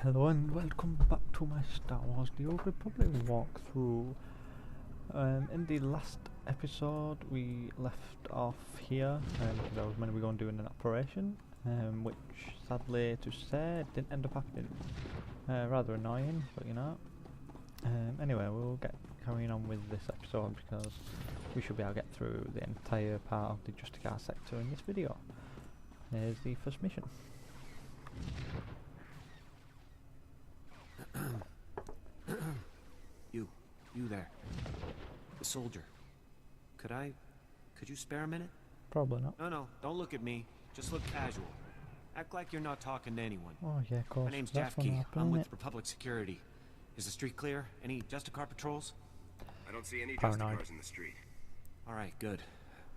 Hello and welcome back to my Star Wars The Old Republic walkthrough. In the last episode we left off here because I was meant to be going doing an operation, which sadly to say didn't end up happening. Rather annoying, but you know. Anyway, we'll get carrying on with this episode because we should be able to get through the entire part of the justicar sector in this video. Here's the first mission. You there. The soldier. Could you spare a minute? Probably not. No, don't look at me. Just look casual. Act like you're not talking to anyone. Oh yeah, of course. My name's Jafke. I'm with Republic Security. Is the street clear? Any justicar patrols? I don't see any justicars in the street. Alright, good.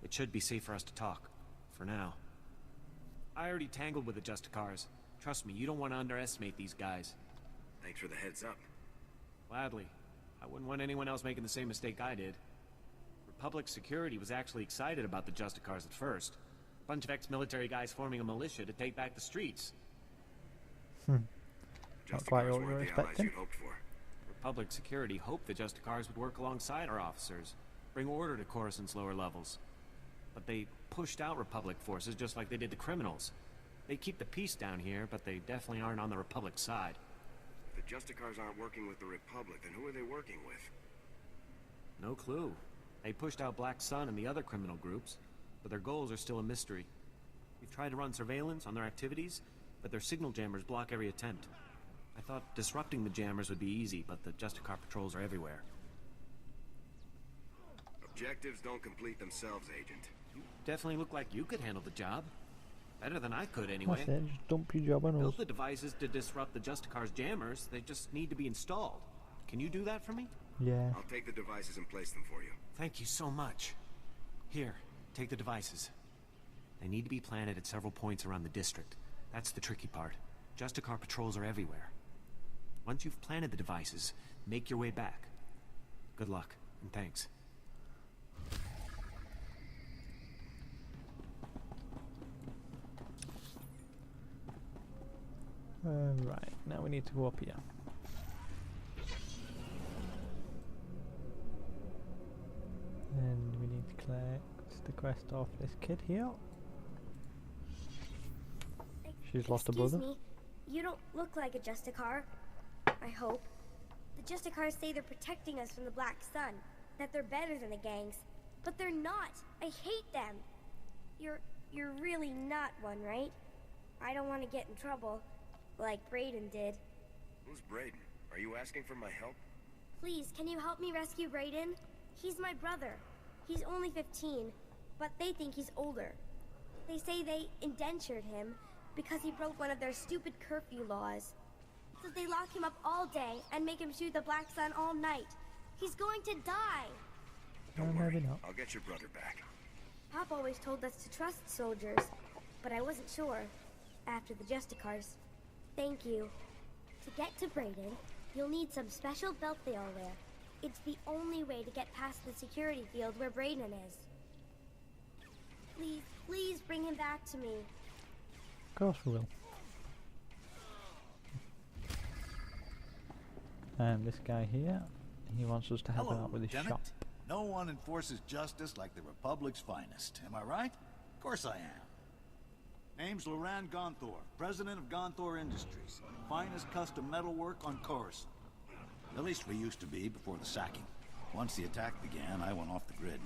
It should be safe for us to talk. For now. I already tangled with the justicars. Trust me, you don't want to underestimate these guys. Thanks for the heads up. Gladly. I wouldn't want anyone else making the same mistake I did. Republic Security was actually excited about the justicars at first. Bunch of ex-military guys forming a militia to take back the streets. Not quite what you were expecting. Republic Security hoped the justicars would work alongside our officers, bring order to Coruscant's lower levels. But they pushed out Republic forces just like they did the criminals. They keep the peace down here, but they definitely aren't on the Republic side. The justicars aren't working with the Republic, then who are they working with? No clue. They pushed out Black Sun and the other criminal groups, but their goals are still a mystery. We've tried to run surveillance on their activities, but their signal jammers block every attempt. I thought disrupting the jammers would be easy, but the justicar patrols are everywhere. Objectives don't complete themselves, Agent. You definitely look like you could handle the job. Better than I could, anyway. That's it, just dump your job on us. Build the devices to disrupt the Justicar's jammers. They just need to be installed. Can you do that for me? Yeah. I'll take the devices and place them for you. Thank you so much. Here, take the devices. They need to be planted at several points around the district. That's the tricky part. Justicar patrols are everywhere. Once you've planted the devices, make your way back. Good luck, and thanks. Right, now we need to go up here. And we need to collect the quest off this kid here. She's lost a brother. Excuse me, you don't look like a justicar. I hope. The justicars say they're protecting us from the Black Sun, that they're better than the gangs, but they're not. I hate them. You're really not one, right? I don't want to get in trouble. Like Brayden did. Who's Brayden? Are you asking for my help? Please, can you help me rescue Brayden? He's my brother. He's only 15, but they think he's older. They say they indentured him because he broke one of their stupid curfew laws. So they lock him up all day and make him shoot the Black Sun all night. He's going to die. Don't worry. Maybe not. I'll get your brother back. Pop always told us to trust soldiers, but I wasn't sure after the justicars. Thank you. To get to Brayden, you'll need some special belt they all wear. It's the only way to get past the security field where Brayden is. Please bring him back to me. Of course we will. And this guy here, he wants us to help him out with his shop. No one enforces justice like the Republic's finest. Am I right? Of course I am. Name's Loran Gonthor, president of Gonthor Industries, finest custom metalwork on Coruscant. At least we used to be before the sacking. Once the attack began, I went off the grid,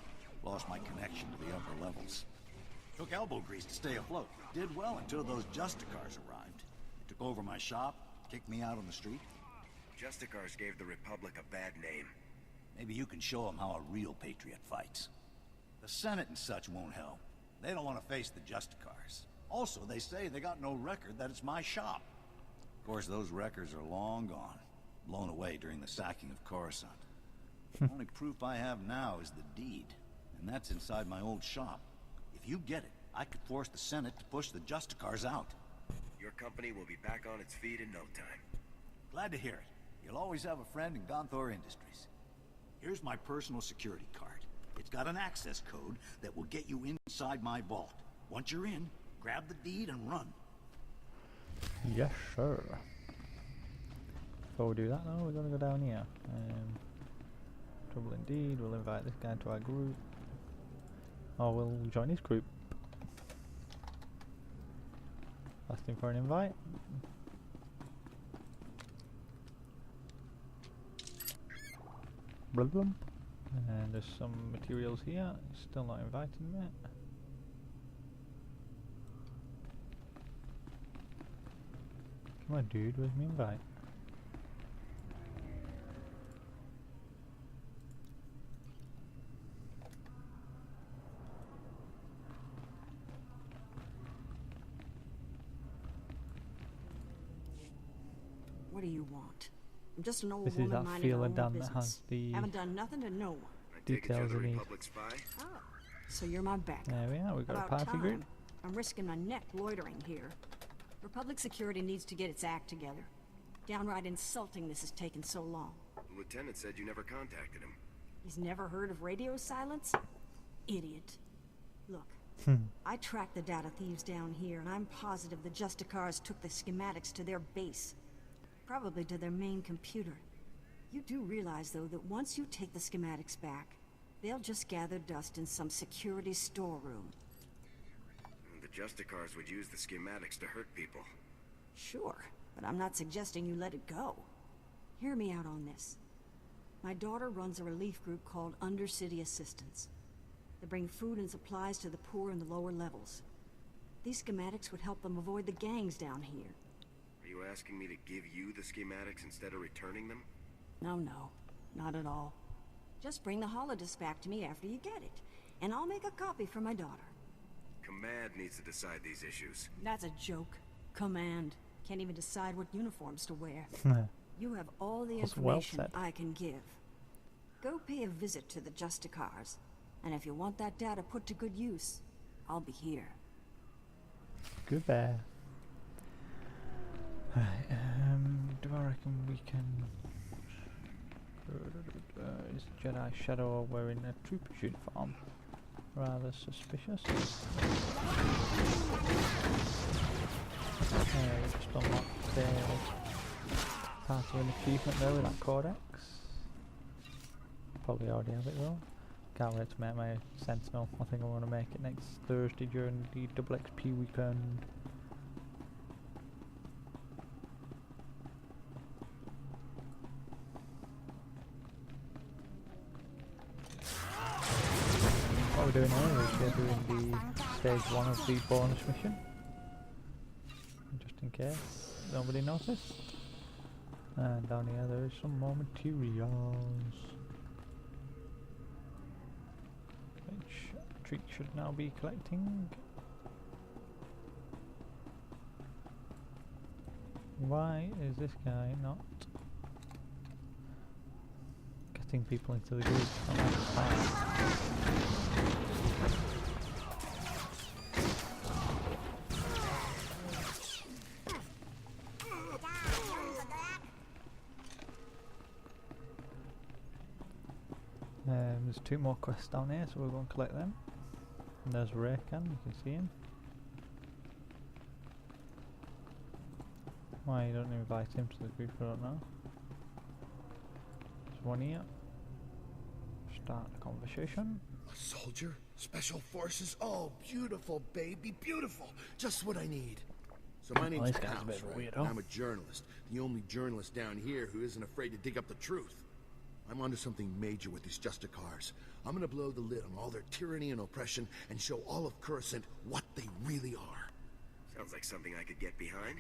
lost my connection to the upper levels. Took elbow grease to stay afloat. Did well until those justicars arrived. They took over my shop, kicked me out on the street. Justicars gave the Republic a bad name. Maybe you can show them how a real patriot fights. The Senate and such won't help. They don't want to face the justicars. Also, they say they got no record that it's my shop. Of course, those records are long gone. Blown away during the sacking of Coruscant. The only proof I have now is the deed. And that's inside my old shop. If you get it, I could force the Senate to push the justicars out. Your company will be back on its feet in no time. Glad to hear it. You'll always have a friend in Gonthor Industries. Here's my personal security card. It's got an access code that will get you inside my vault. Once you're in, grab the deed and run. Yes, sir. Before we do that though, we're going to go down here. Trouble indeed, we'll invite this guy to our group. Or we'll join his group. Asking for an invite. Blum blum. And there's some materials here. He's still not inviting me. Come on dude, where's my invite? What do you want? I'm just an old This is woman that minding her feeler own down that business. has the Haven't done nothing to no one. I take it you're details the we need. Republic spy? Oh, so you're my backup. There we are, we've got a About party group. time. I'm risking my neck loitering here. Republic security needs to get its act together. Downright insulting this has taken so long. The lieutenant said you never contacted him. He's never heard of radio silence? Idiot. Look, I tracked the data thieves down here, and I'm positive the justicars took the schematics to their base. Probably to their main computer. You do realize, though, that once you take the schematics back, they'll just gather dust in some security storeroom. The justicars would use the schematics to hurt people. Sure, but I'm not suggesting you let it go. Hear me out on this. My daughter runs a relief group called Undercity Assistance. They bring food and supplies to the poor in the lower levels. These schematics would help them avoid the gangs down here. Are you asking me to give you the schematics instead of returning them? No, not at all. Just bring the holodisc back to me after you get it, and I'll make a copy for my daughter. Command needs to decide these issues. That's a joke. Command. Can't even decide what uniforms to wear. You have all the That's well information said. I can give. Go pay a visit to the justicars, and if you want that data put to good use, I'll be here. Goodbye. Right, do I reckon we can... is Jedi Shadow wearing a trooper's uniform? Rather suspicious. Just unlocked part of an achievement there with that codex. Probably already have it though. Can't wait to make my Sentinel. I think I'm going to make it next Thursday during the double XP weekend. What we're doing here is we're doing the stage 1 of the bonus mission. Just in case nobody noticed. And down here there is some more materials. Which Treat should now be collecting. Why is this guy not getting people into the group? I don't understand. There's 2 more quests down here, so we'll go and collect them. And there's Raycan, you can see him. Why you don't invite him to the group, I don't know. There's one here. Start the conversation. A soldier? Special forces? Oh, beautiful, baby, beautiful. Just what I need. So my name's this guy's a House, bit of a right? weirdo. I'm a journalist. The only journalist down here who isn't afraid to dig up the truth. I'm onto something major with these justicars. I'm gonna blow the lid on all their tyranny and oppression and show all of Coruscant what they really are. Sounds like something I could get behind.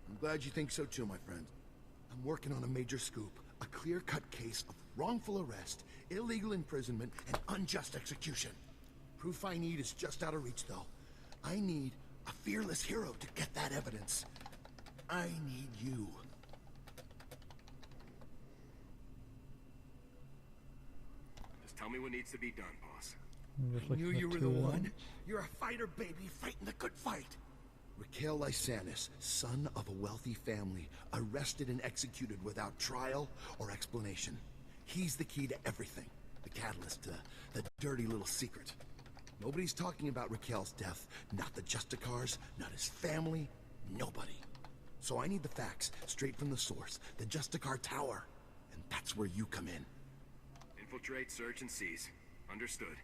I'm glad you think so too, my friend. I'm working on a major scoop. A clear-cut case of wrongful arrest, illegal imprisonment, and unjust execution. Proof I need is just out of reach, though. I need a fearless hero to get that evidence. I need you. Just tell me what needs to be done, boss. I'm just I knew looking you at were 2 the of one. them. You're a fighter, baby, fighting the good fight. Raquel Lysanis, son of a wealthy family, arrested and executed without trial or explanation. He's the key to everything. The catalyst to the dirty little secret. Nobody's talking about Raquel's death. Not the Justicars, not his family, nobody. So I need the facts, straight from the source, the Justicar Tower. And that's where you come in. Infiltrate, search, and seize. Understood.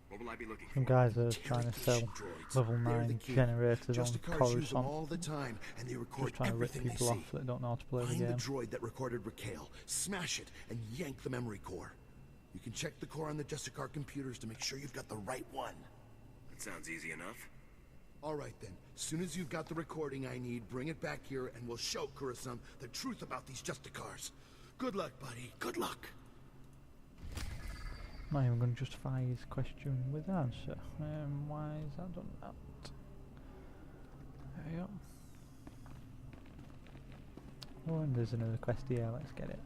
What will I be looking Some for? guys are trying to sell Droids. level They're the 9 key. generators on Justicars use them Coruscant. all the time, and they record Just trying to rip everything they people see. off that don't know how to play the Find game. the droid that recorded Raquel, smash it, and yank the memory core. You can check the core on the Justicar computers to make sure you've got the right one. That sounds easy enough. All right then. As soon as you've got the recording I need, bring it back here, and we'll show Coruscant the truth about these Justicars. Good luck, buddy. Good luck. Not even going to justify his question with the answer. Why is that done that? There we go. Oh, and there's another quest here. Let's get it.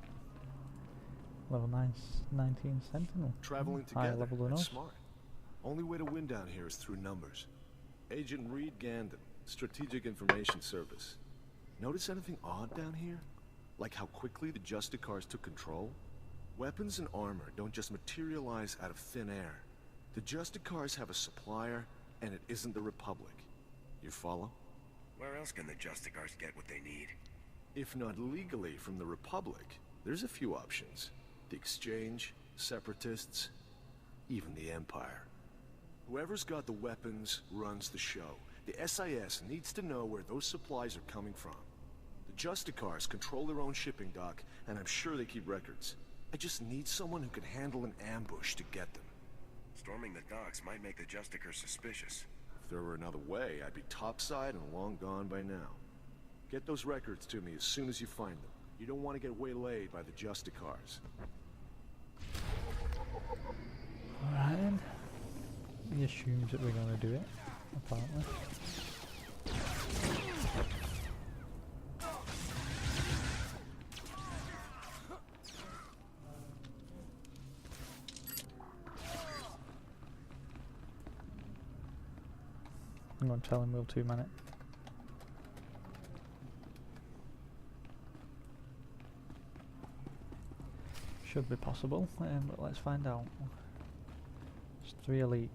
Level 19 Sentinel. Traveling Higher together. level than That's us. smart. Only way to win down here is through numbers. Agent Reed Gandon, Strategic Information Service. Notice anything odd down here? Like how quickly the Justicars took control? Weapons and armor don't just materialize out of thin air. The Justicars have a supplier, and it isn't the Republic. You follow? Where else can the Justicars get what they need? If not legally from the Republic, there's a few options. The Exchange, Separatists, even the Empire. Whoever's got the weapons runs the show. The SIS needs to know where those supplies are coming from. The Justicars control their own shipping dock, and I'm sure they keep records. I just need someone who can handle an ambush to get them. Storming the docks might make the Justicars suspicious. If there were another way, I'd be topside and long gone by now. Get those records to me as soon as you find them. You don't want to get waylaid by the Justicars. Alright then. He assumes that we're going to do it, apparently. I'm going to tell him we'll 2-man it. Should be possible, but let's find out. There's 3 elites.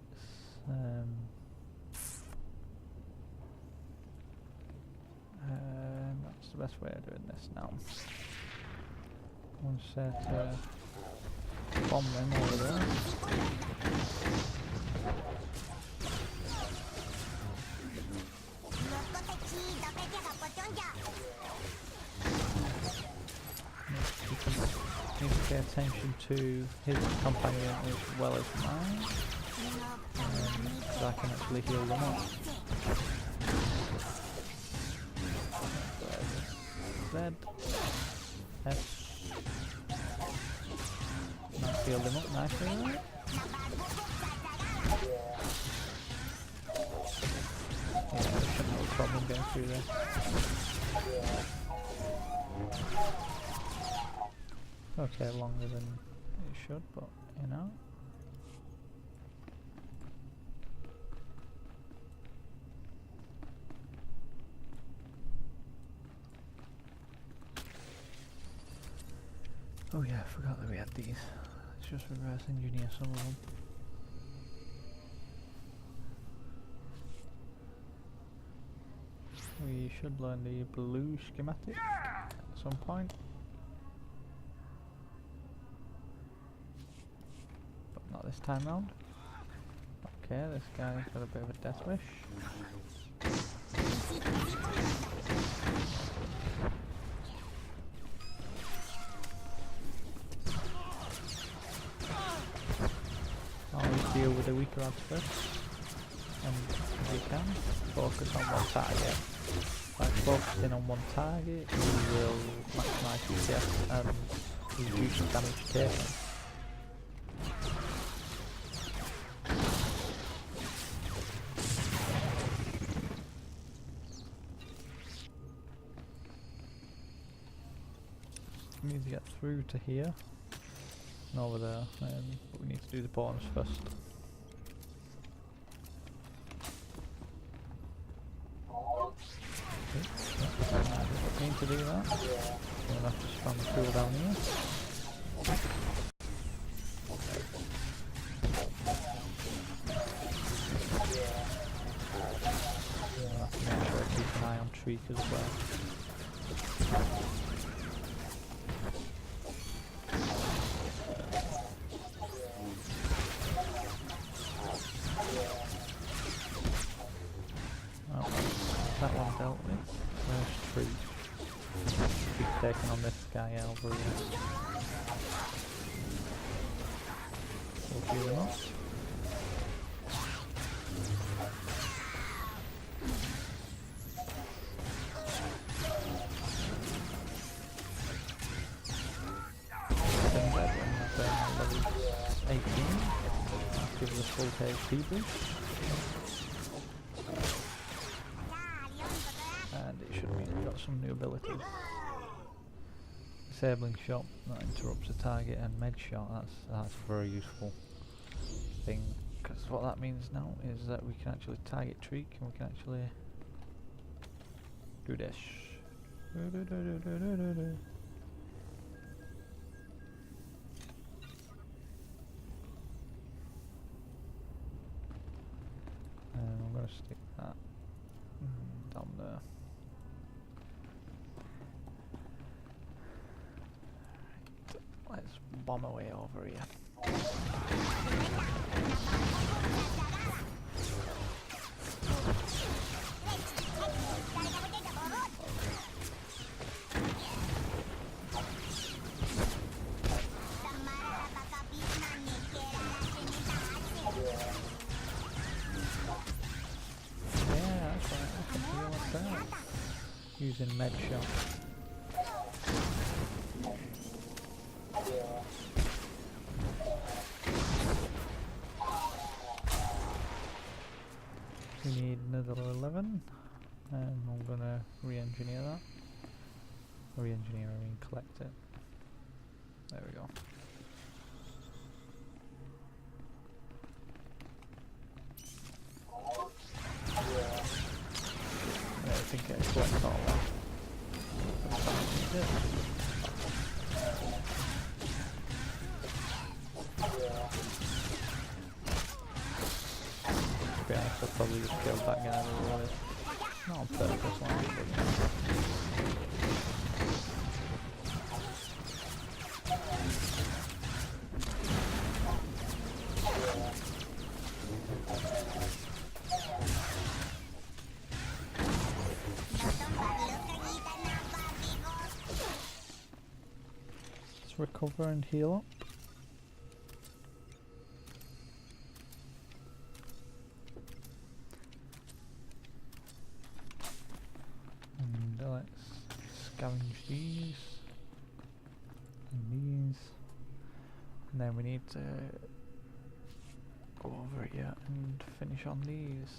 That's the best way of doing this now. One set bomb them over there. Need to pay attention to his companion as well as mine, so I can actually heal them up. Z, S. Not heal them up nicely, right? Yeah, I shouldn't have a problem getting through there. Okay, longer than it should, but you know. Oh yeah, I forgot that we had these. Let's just reverse engineer some of them. We should learn the blue schematic at some point. Not this time round. Okay, this guy's got a bit of a death wish. Always deal with the weaker odds first. And if you can, focus on one target. By focusing on one target, you will maximise DPS and reduce damage taken. We need to get through to here and over there, but we need to do the bonus first. Okay, need to do that. We'll have to spam the tool down here. We'll have to make sure I keep an eye on Treek as well. Oh, that one dealt with. First tree. Keep taking on this guy over here. We'll heal him up. Then dead when level 18. That gives us full HP boost. And it should mean we've got some new abilities. Disabling shot, that interrupts the target, and med shot, that's a very useful thing, because what that means now is that we can actually target Treek and we can actually do this. And I'm going to stick that down there. Right, let's bomb away over here. Using med shot. We need another 11, and I'm gonna re-engineer that. Re-engineer, I mean collect it. There we go. I think I collect all that. To be honest, I'll probably just kill that guy with it. Not on purpose, but recover and heal up. And let's scavenge these and these, and then we need to go over here and finish on these.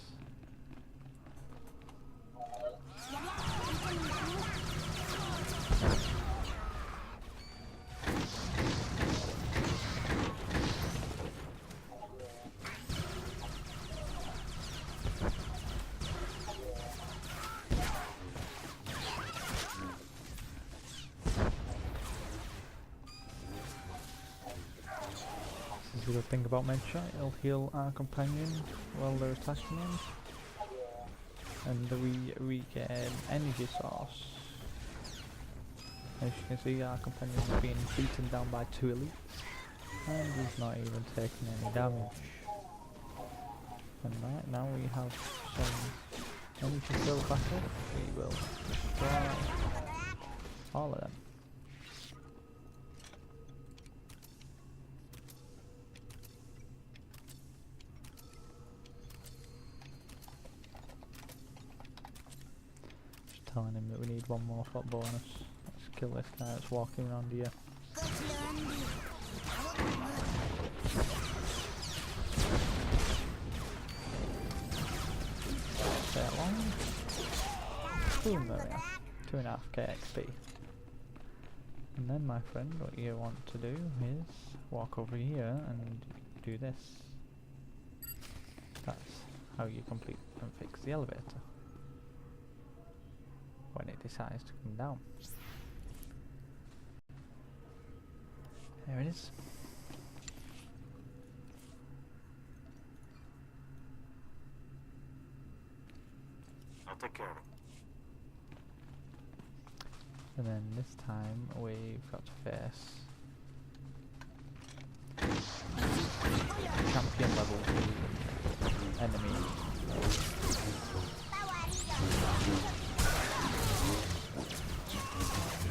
The good thing about Medshot, it'll heal our companion while they're attacking him, and we get an energy source. As you can see, our companion is being beaten down by 2 elites, and he's not even taking any damage. And right now we have some energy filled back up. We will destroy all of them. Telling him that we need one more foot bonus. Let's kill this guy that's walking around here. Stay along. Boom, there we are. 2.5k XP. And then, my friend, what you want to do is walk over here and do this. That's how you complete and fix the elevator when it decides to come down. There it is. I'll take care of it. And then this time we've got to face champion level enemies.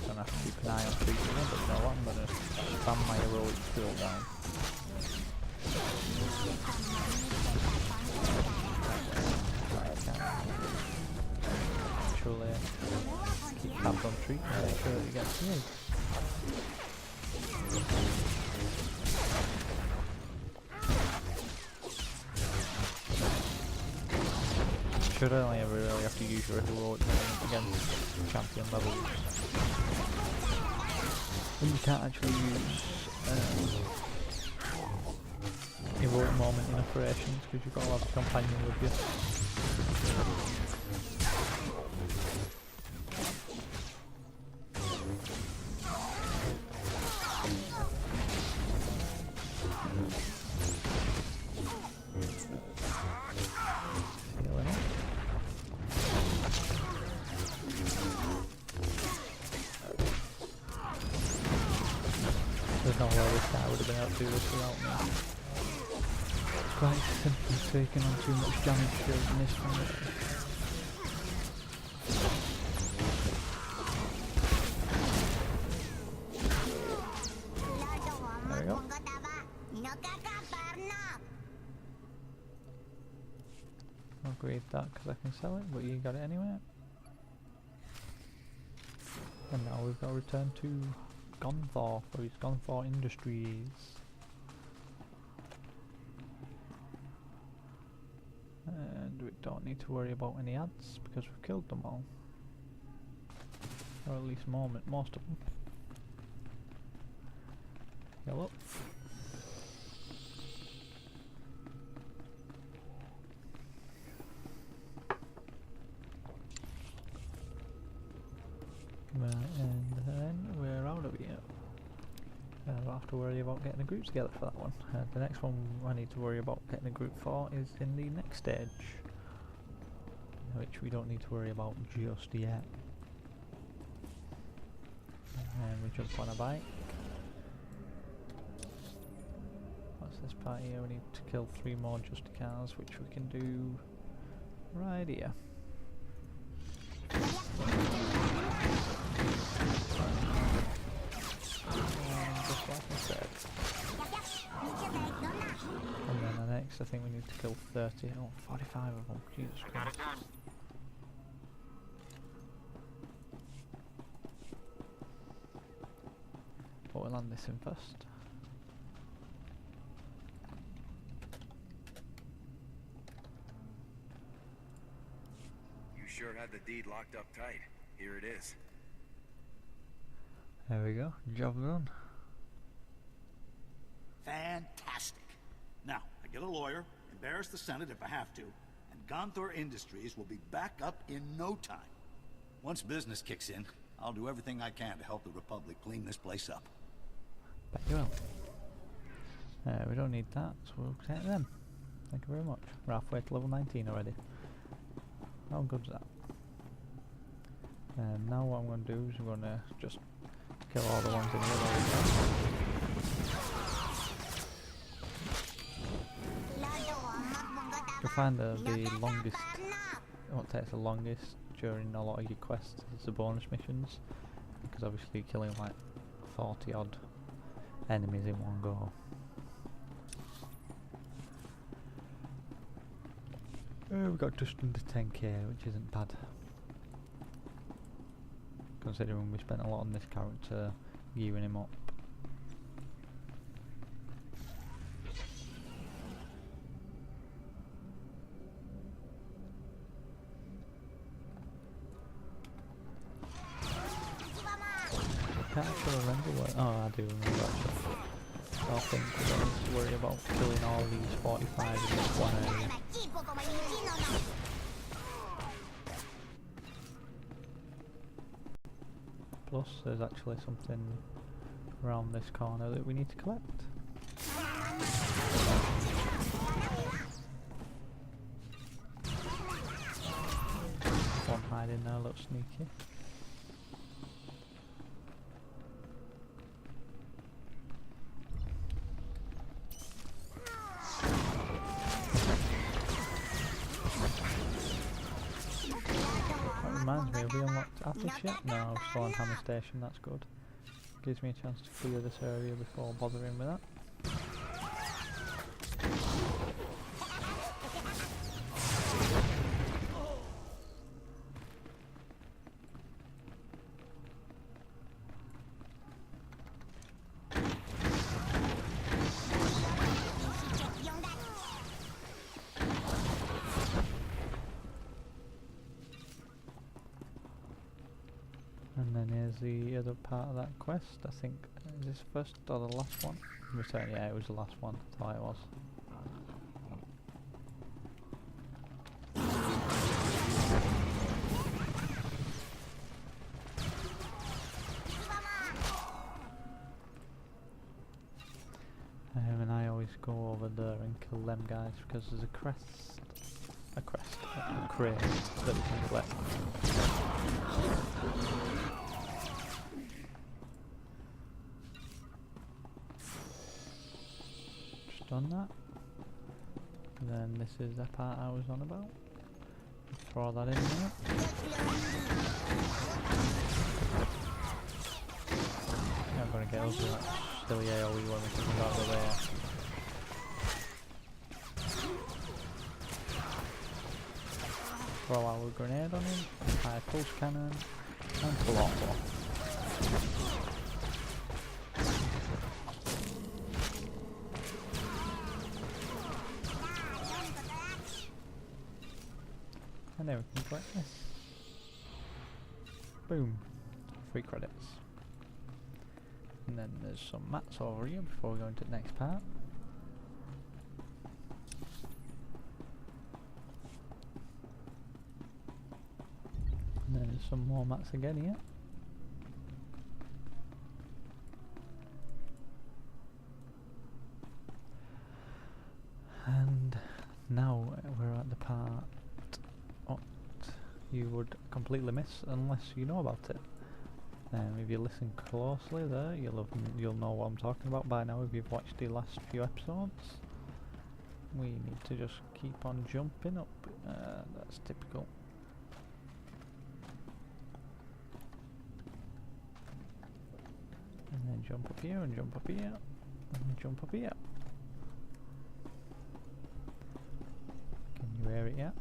Gonna have to keep an eye on treating them, but you know what, I'm gonna spam my heroic skill down. Actually keep tabs on treat and make sure that it gets healed. Should only ever really have to use your heroic against champion levels. And you can't actually use heroic moment in operations because you've got to have a companion with you. There's no way this guy would have been able to do this without me. It's quite simply taking on too much damage to miss from it. There we go. I'll grade that because I can sell it, but you got it anyway. And now we've got to return to Gunthor for his Gunthor Industries. And we don't need to worry about any ads because we've killed them all. Or at least most of them. Yellow. Right, and then we're out of here. I don't have to worry about getting a group together for that one. The next one I need to worry about getting a group for is in the next stage, which we don't need to worry about just yet. And we jump on a bike. What's this part here? We need to kill 3 more justicars, which we can do right here. Just like I said. And then the next, I think we need to kill 30, oh, 45 of them. Jesus Christ. But we'll land this in first. You sure had the deed locked up tight. Here it is. There we go, job done. Fantastic. Now, I get a lawyer, embarrass the Senate if I have to, and Gunthor Industries will be back up in no time. Once business kicks in, I'll do everything I can to help the Republic clean this place up. Bet you will. We don't need that, so we'll take them. Thank you very much. We're halfway to level 19 already. How good's that? And now what I'm going to do is I'm going to just kill all the ones in here. You'll find the longest, what takes the longest during a lot of your quests is the bonus missions, because obviously you're killing like 40 odd enemies in one go. We've got just under 10k, which isn't bad, considering we spent a lot on this character gearing him up. I can't actually remember what. Oh, I do remember actually. I think we don't need to worry about killing all these 45 in this one area. Plus, there's actually something around this corner that we need to collect. One hiding there, looks sneaky. reminds me, have we unlocked Atlas yet? No, we're still on Hammer Station, that's good. Gives me a chance to clear this area before bothering with that. And then here's the other part of that quest. I think, is this first or the last one? Return, yeah, it was the last one. I thought it was. And I always go over there and kill them guys because there's a crest, a crate that we can collect. Done that. And then this is the part I was on about. Throw that in there. I'm gonna get over that silly AoE when we come out of there. Throw our grenade on him, fire pulse cannon, and pull off. And then we can collect this. Boom. 3 credits. And then there's some mats over here before we go into the next part. And then there's some more mats again here. And now we're at the part you would completely miss unless you know about it. If you listen closely there, you'll know what I'm talking about by now if you've watched the last few episodes. We need to just keep on jumping up, that's typical. And then jump up here, and jump up here, and jump up here. Can you hear it yet?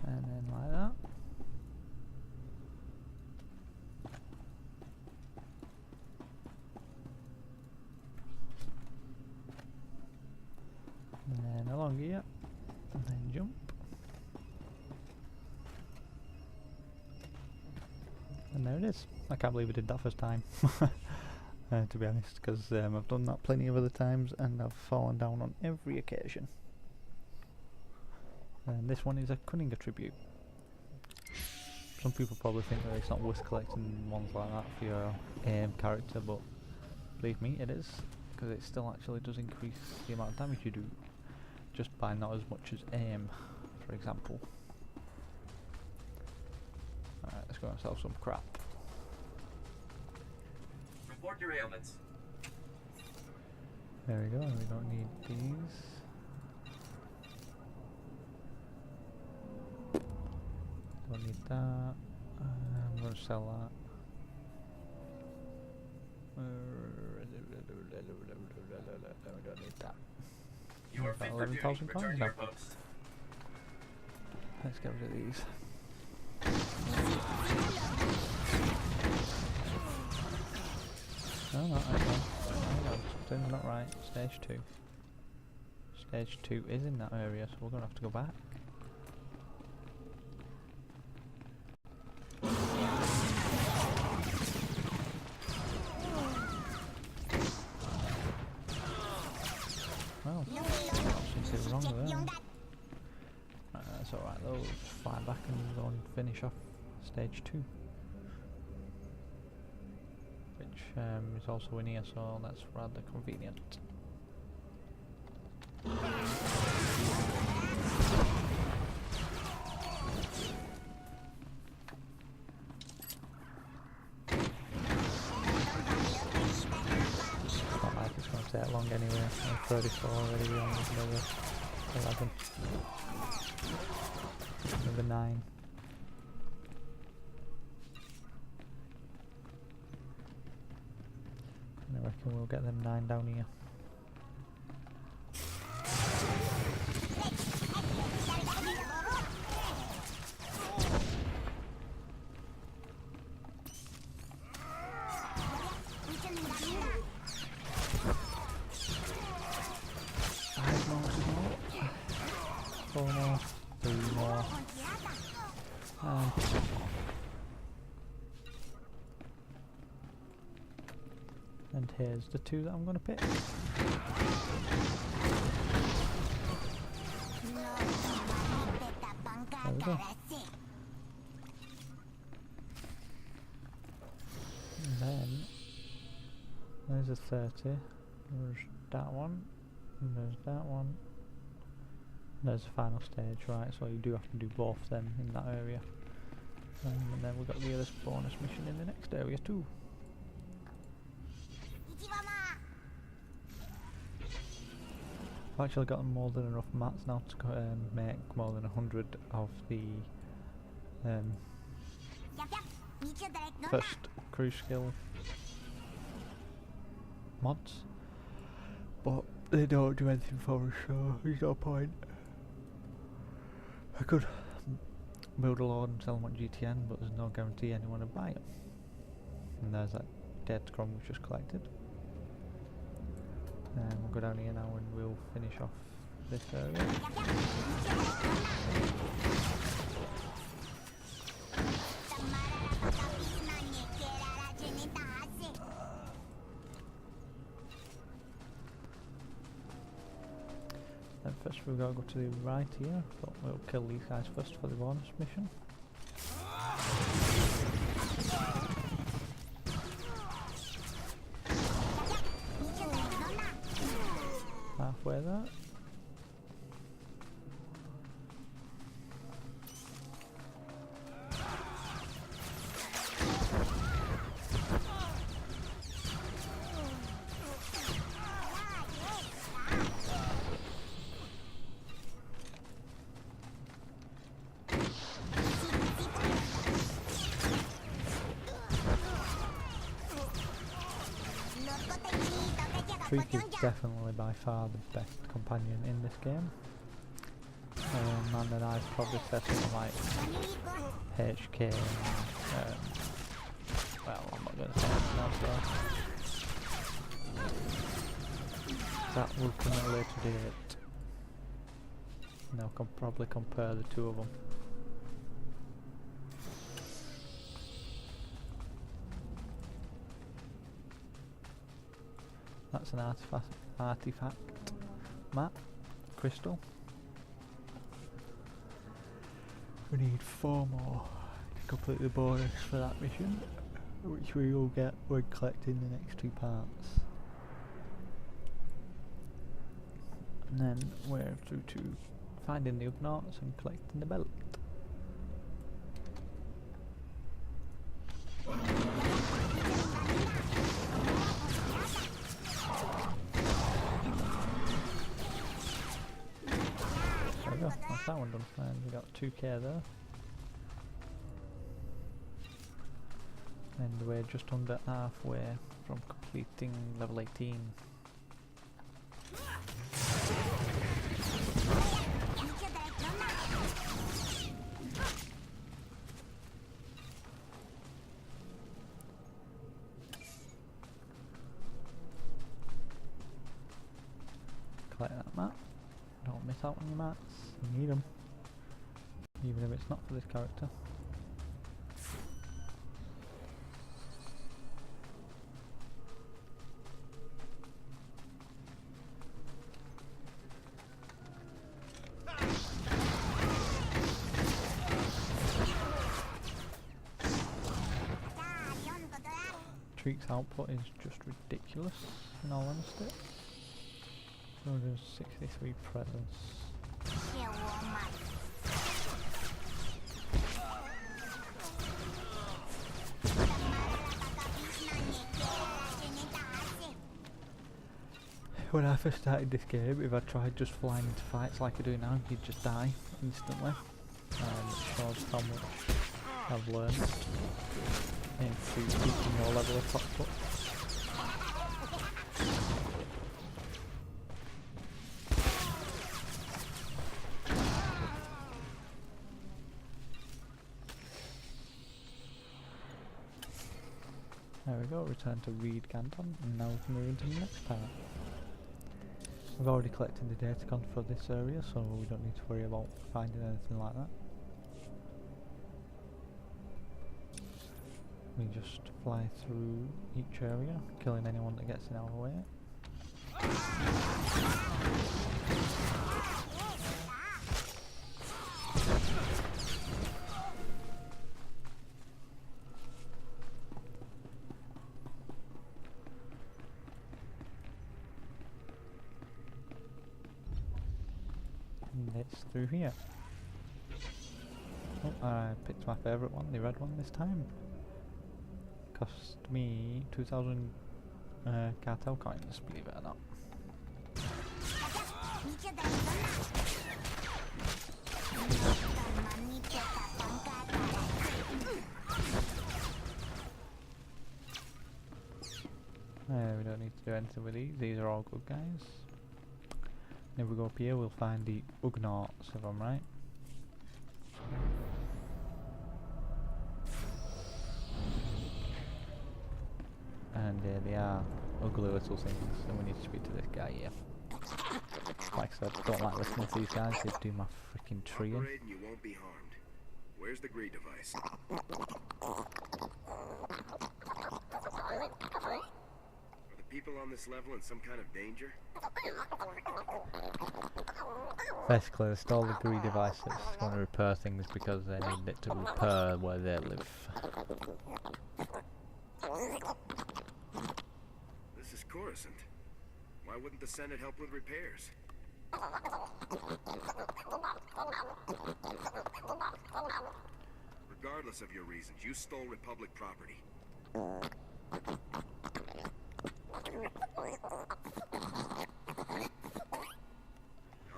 And then like that. And then along here. And then jump. And there it is. I can't believe I did that first time. To be honest, because I've done that plenty of other times and I've fallen down on every occasion. And this one is a Cunning attribute. Some people probably think that it's not worth collecting ones like that for your aim character, but believe me, it is, because it still actually does increase the amount of damage you do, just by not as much as aim, for example. Alright, let's go and sell some crap. Report your ailments. There we go, we don't need these. Don't need that. I'm going to sell that. We don't need that. You are fit for duty. 11,000 Return coins to now. your post. Let's get rid of these. No, no, hang on. Something's not right. Stage 2. Stage 2 is in that area, so we're going to have to go back. Well, something wrong there. That's alright, they'll fly back and go and finish off stage 2. Which is also in here, so that's rather convenient. take long anyway. I'm 34 already, we only need another 11. Another 9. And I reckon we'll get them 9 down here. And here's the 2 that I'm going to pick. There we go. And then there's a 30. There's that one. And there's that one. There's the final stage, right? So you do have to do both them in that area. And then we've got the other bonus mission in the next area too. I've actually gotten more than enough mats now to make more than 100 of the first cruise skill mods, but they don't do anything for us, so there's no point. I could build a load and sell them on GTN, but there's no guarantee anyone will buy it. And there's that datacron we just collected. And we'll go down here now and we'll finish off this area. Then first we've got to go to the right here, but we'll kill these guys first for the bonus mission. Halfway there. Tweak is definitely by far the best companion in this game. And then I'd probably set something like HK and, well, I'm not going to say anything else there. That will come at a later date. And I can probably compare the two of them. That's an artifact map, crystal. We need 4 more to complete the bonus for that mission, which we will get when collecting the next 2 parts. And then we're through to finding the Ugnaughts and collecting the belt. That's that one done, and we got 2k there. And we're just under halfway from completing level 18. Collect that map. Don't miss out on your mats. You need them, even if it's not for this character. Treek's output is just ridiculous, in all honesty. 263 presents. when I first started this game, if I tried just flying into fights like I do now, you'd just die instantly. It shows how much I've learned into keeping your level of top foot. There we go, return to Reed Canton, and now we can move into the next part. We've already collected the datacron for this area, so we don't need to worry about finding anything like that. We just fly through each area, killing anyone that gets in our way. And it's through here. Oh, I picked my favourite one, the red one this time. Cost me 2,000 cartel coins, believe it or not. We don't need to do anything with these are all good guys. And if we go up here we'll find the Ugnaughts, if I'm right. And they are ugly little things, and we need to speak to this guy here. Like I said, I don't like listening to these guys, they do my freaking treeing. Operate and you won't be harmed. Where's the greed device? Are the people on this level in some kind of danger? Basically, they stole the greed device that's going to repair things because they need it to repair where they live. This is Coruscant. Why wouldn't the Senate help with repairs? Regardless of your reasons, you stole Republic property. I'll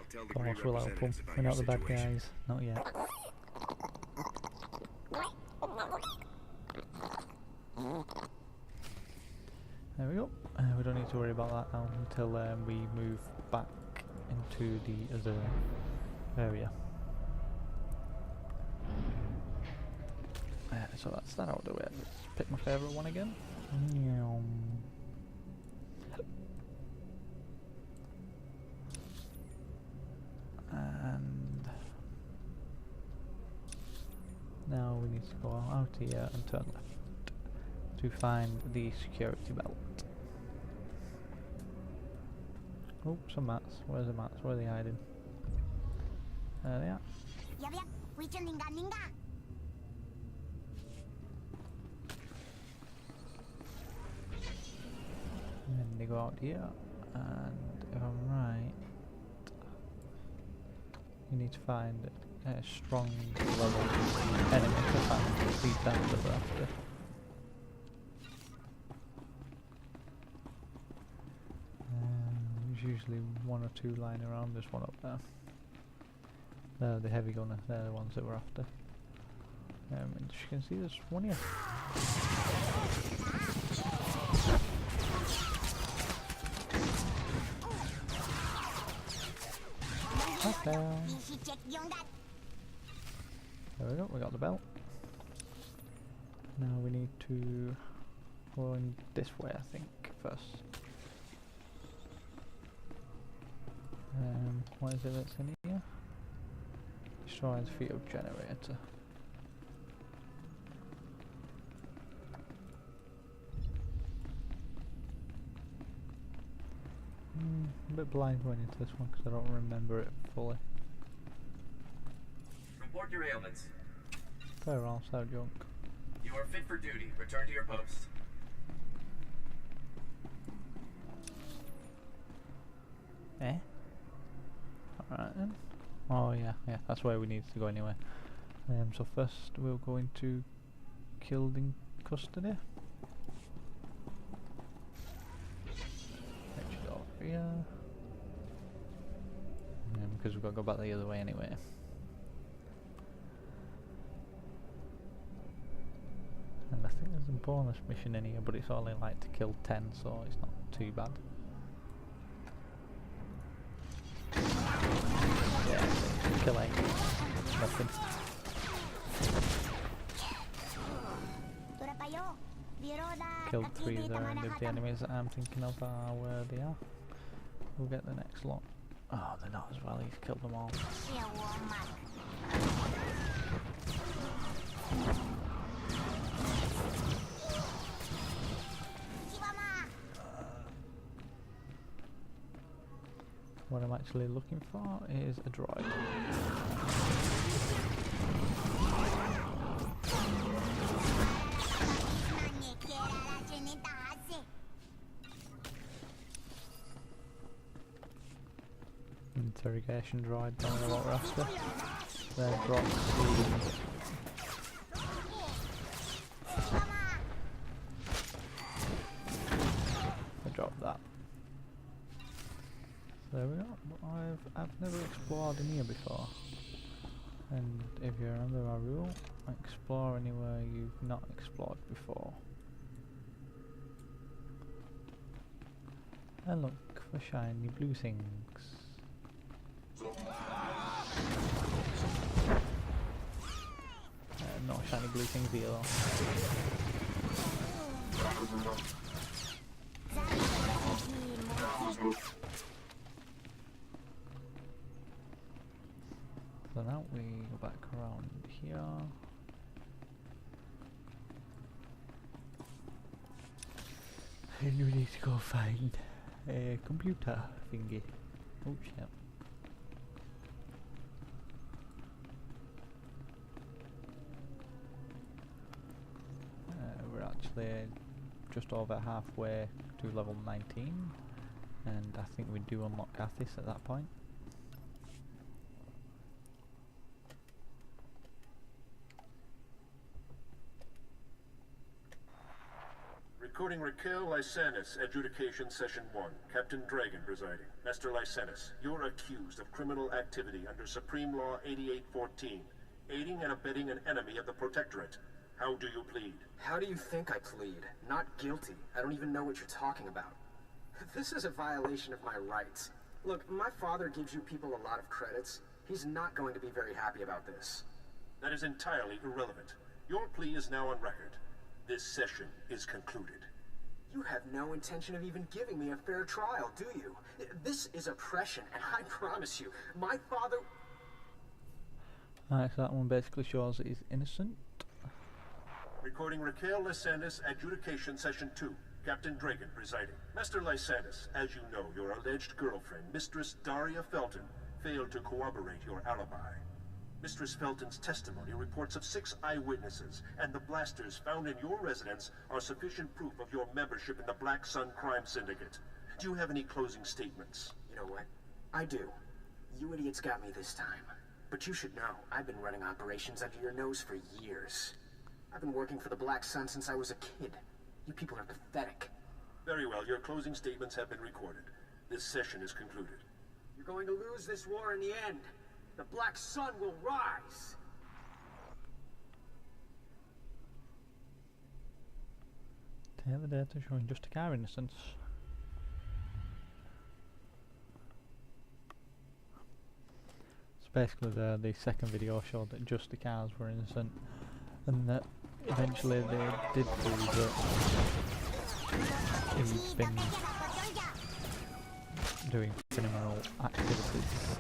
tell the Almost will help them. representatives about We're your not the bad situation. guys, not yet. There we go. We don't need to worry about that now until we move back into the other area. So that's that out of the way. Let's pick my favourite one again. And now we need to go out here and turn left to find the security belt. Oh, some mats. Where's the mats? Where are they hiding? There they are. And then they go out here, and if I'm right, you need to find a strong level enemy to find these down that we're after. There's usually one or two lying around. There's one up there. They're the heavy gunner, they're the ones that we're after. And as you can see, there's one here. Okay. There we go, we got the belt. Now we need to go in this way, I think, first. What is it that's in here? Destroy the field generator. A bit blind going into this one because I don't remember it fully. Report your ailments. Fair all sound junk. You are fit for duty. Return to your post. Eh? Alright then. Oh yeah, that's where we need to go anyway. So first we'll go into killed in custody. Actually, here. Because we've got to go back the other way anyway. And I think there's a bonus mission in here, but it's only like to kill 10, so it's not too bad. Yeah, kill 8. Nothing. Killed 3 there, and if the enemies that I'm thinking of are where they are, we'll get the next lot. Oh, they're not as well, he's killed them all. What I'm actually looking for is a droid. Interrogation droid, don't know what we're after. They're drops. I dropped that. There we go. I've never explored in here before. And if you remember my rule, explore anywhere you've not explored before. And look for shiny blue things. No shiny blue things here though. So now we go back around here. And we need to go find a computer thingy. Oh shit. We're actually just over halfway to level 19, and I think we do unlock Athis at that point. Recording Raquel Lysanis, Adjudication Session 1. Captain Dragon presiding. Master Lysanis, you're accused of criminal activity under Supreme Law 8814, aiding and abetting an enemy of the Protectorate. How do you plead? How do you think I plead? Not guilty. I don't even know what you're talking about. This is a violation of my rights. Look, my father gives you people a lot of credits. He's not going to be very happy about this. That is entirely irrelevant. Your plea is now on record. This session is concluded. You have no intention of even giving me a fair trial, do you? This is oppression, and I promise you, my father... Alright, so that one basically shows that he's innocent. Recording Raquel Lysanis, Adjudication Session 2. Captain Dragon presiding. Master Lysanis, as you know, your alleged girlfriend, Mistress Daria Felton, failed to corroborate your alibi. Mistress Felton's testimony reports of 6 eyewitnesses, and the blasters found in your residence are sufficient proof of your membership in the Black Sun Crime Syndicate. Do you have any closing statements? You know what? I do. You idiots got me this time. But you should know, I've been running operations under your nose for years. I've been working for the Black Sun since I was a kid. You people are pathetic. Very well, your closing statements have been recorded. This session is concluded. You're going to lose this war in the end. The Black Sun will rise! Take the data showing justicar innocence. So basically the second video showed that justicars were innocent, and that eventually they did prove that he'd been doing criminal activities.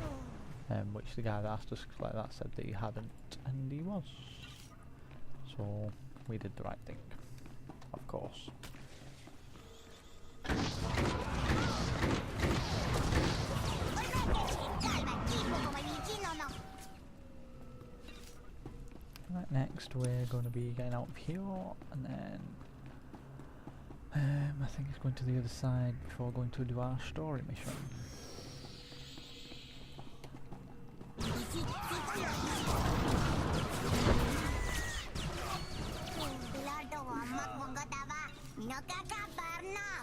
Which the guy that asked us like that said that he hadn't, and he was. So we did the right thing, of course. Right, next we're going to be getting out of here, and then I think it's going to the other side before going to do our story mission.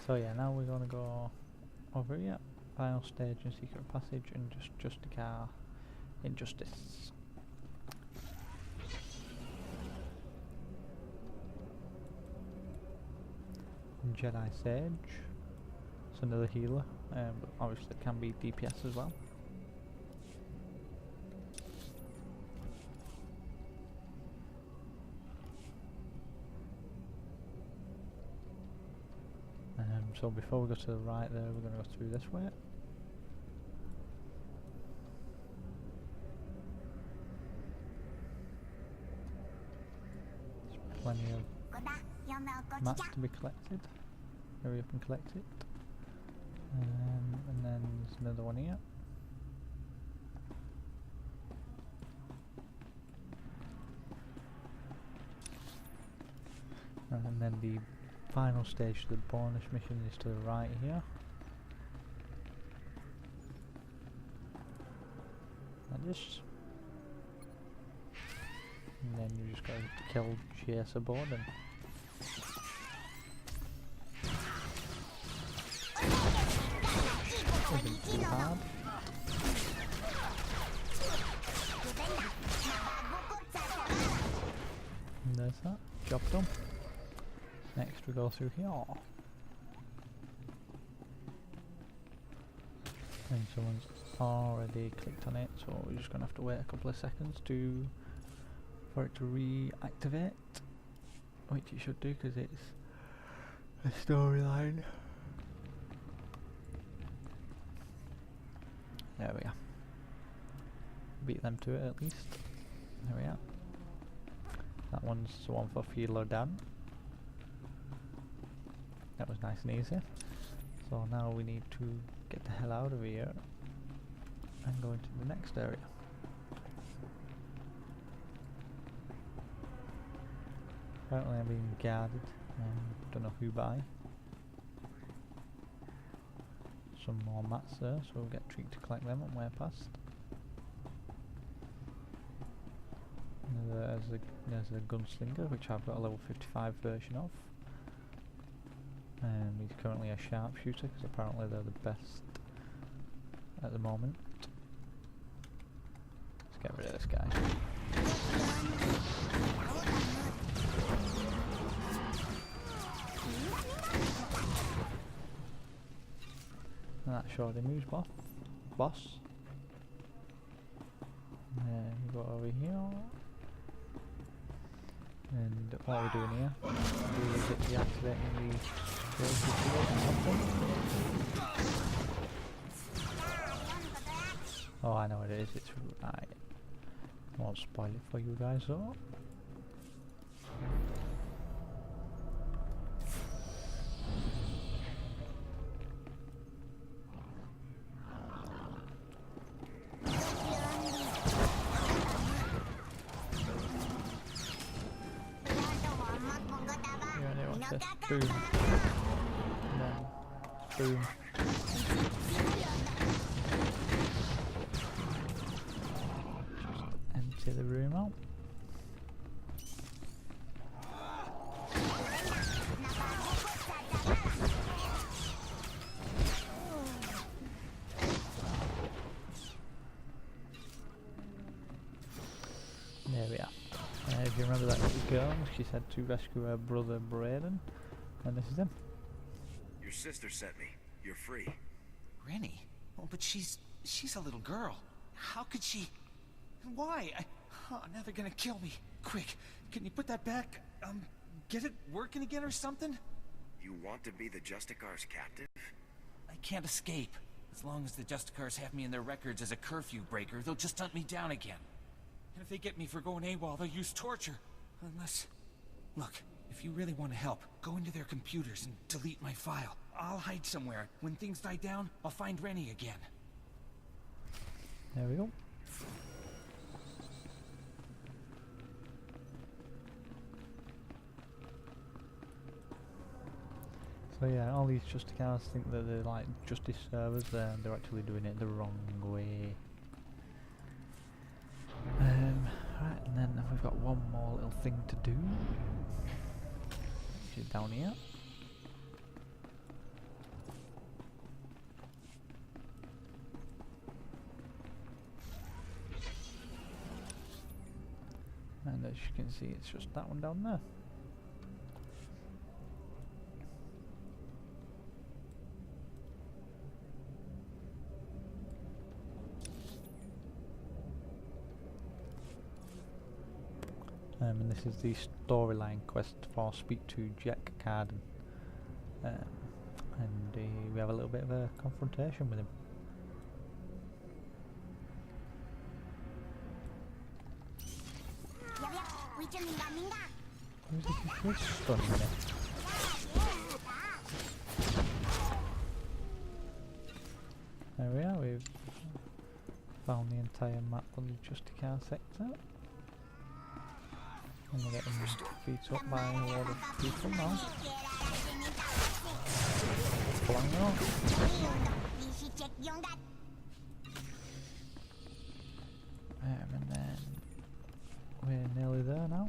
So yeah, now we're gonna go over here final stage in secret passage and justicar injustice. Jedi Sage. It's another healer, but obviously it can be DPS as well. So before we go to the right there, we're going to go through this way. There's plenty of mats to be collected. Hurry up and collect it. And then there's another one here. And then the final stage, the bonus mission, is to the right here. Like this. And then you just got to kill Chaser Borden. Isn't too hard. And there's that. Job done. Next we go through here. And someone's already clicked on it, so we're just gonna have to wait a couple of seconds for it to reactivate. Which it should do because it's a storyline. There we are. Beat them to it at least. There we are. That one's the one for Philo Dan. That was nice and easy. So now we need to get the hell out of here and go into the next area. Apparently I'm being guarded, don't know who by. Some more mats there, so we'll get Treat to collect them on way past. There's a gunslinger, which I've got a level 55 version of. And he's currently a sharpshooter, because apparently they're the best at the moment. Let's get rid of this guy. And that shorty moves boss. And then we go over here. And what are we doing here? Is it deactivating the oh, I know what it is, it's right. I won't spoil it for you guys though. Boom. And then boom. Just empty the room out. There we are. If you remember that little girl, she said to rescue her brother Braden, and this is him. Your sister sent me. You're free. Rennie? Oh, but she's a little girl. How could she? Why? Oh, now they're gonna kill me. Quick, can you put that back? Get it working again or something? You want to be the Justicar's captive? I can't escape. As long as the Justicars have me in their records as a curfew breaker, they'll just hunt me down again. And if they get me for going AWOL, they'll use torture. Unless... Look, if you really want to help, go into their computers and delete my file. I'll hide somewhere. When things die down, I'll find Rennie again. There we go. So yeah, all these Justicars think that they're like justice servers, they're actually doing it the wrong way. Right, and then we've got one more little thing to do, which is down here. as you can see, it's just that one down there. And this is the storyline quest for Speak to Jack Carden. And we have a little bit of a confrontation with him. Who's this stunning me? There we are, we've found the entire map on the justicar sector. And we're getting beat up by a lot of people now. Flying off. And then we're nearly there now.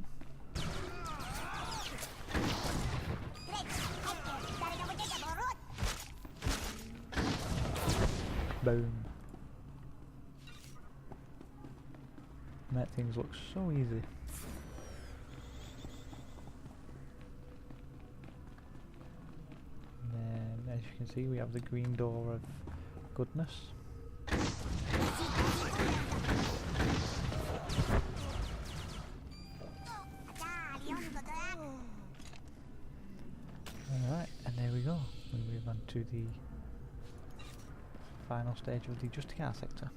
Boom. That things look so easy. As you can see, we have the green door of goodness. Alright, and there we go. We move on to the final stage of the justicar sector.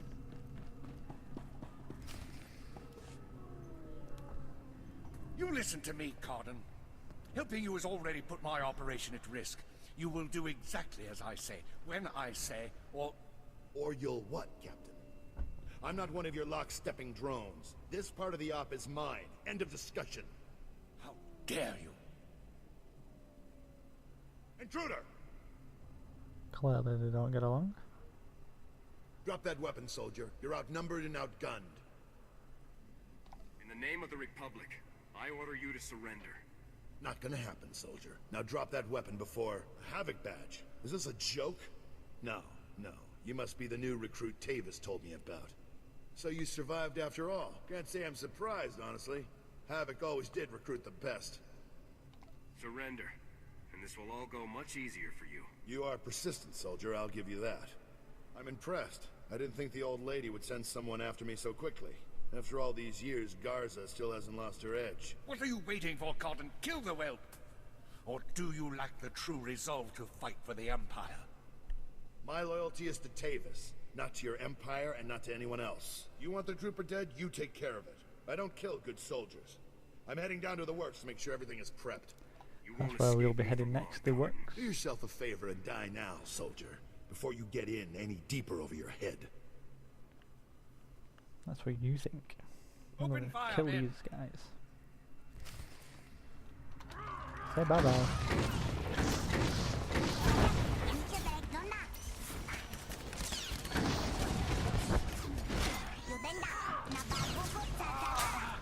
You listen to me, Carden. Helping you has already put my operation at risk. You will do exactly as I say, when I say, or you'll what, Captain? I'm not one of your lock-stepping drones. This part of the op is mine. End of discussion. How dare you? Intruder! Clearly they don't get along. Drop that weapon, soldier. You're outnumbered and outgunned. In the name of the Republic, I order you to surrender. Not gonna happen, soldier. Now drop that weapon before... Havoc badge. Is this a joke? No, no. You must be the new recruit Tavis told me about. So you survived after all. Can't say I'm surprised, honestly. Havoc always did recruit the best. Surrender, and this will all go much easier for you. You are persistent, soldier, I'll give you that. I'm impressed. I didn't think the old lady would send someone after me so quickly. After all these years, Garza still hasn't lost her edge. What are you waiting for, Carden? Kill the whelp! Or do you lack the true resolve to fight for the Empire? My loyalty is to Tavis, not to your Empire and not to anyone else. You want the trooper dead, you take care of it. I don't kill good soldiers. I'm heading down to the works to make sure everything is prepped. That's where we'll be heading next, the works. Do yourself a favor and die now, soldier, before you get in any deeper over your head. That's what you think. I'm gonna kill these guys. Say bye bye.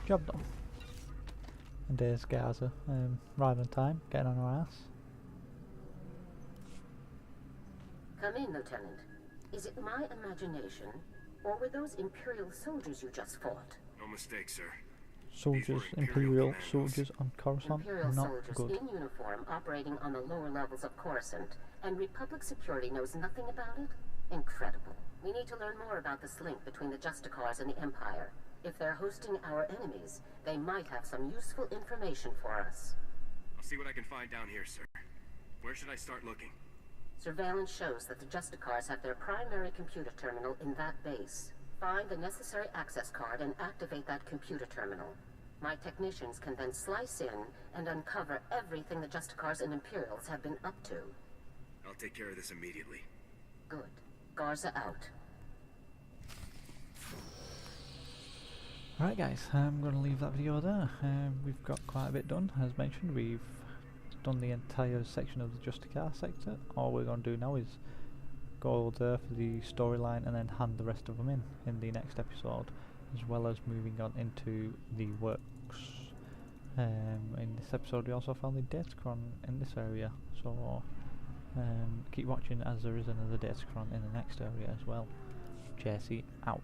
Job done. And there's Gaza, right on time, getting on our ass. Come in, Lieutenant. Is it my imagination, or were those Imperial soldiers you just fought? No mistake, sir. Soldiers, Imperial soldiers on Coruscant, Imperial not soldiers good. in uniform operating on the lower levels of Coruscant, and Republic security knows nothing about it? Incredible. We need to learn more about this link between the Justicars and the Empire. If they're hosting our enemies, they might have some useful information for us. I'll see what I can find down here, sir. Where should I start looking? Surveillance shows that the Justicars have their primary computer terminal in that base. Find the necessary access card and activate that computer terminal. My technicians can then slice in and uncover everything the Justicars and Imperials have been up to. I'll take care of this immediately. Good. Garza out. Alright guys, I'm going to leave that video there. We've got quite a bit done. As mentioned, we've done the entire section of the justicar sector. All we're going to do now is go there for the storyline and then hand the rest of them in the next episode, as well as moving on into the works. In this episode we also found the datacron in this area, so keep watching as there is another datacron in the next area as well. Jesse out.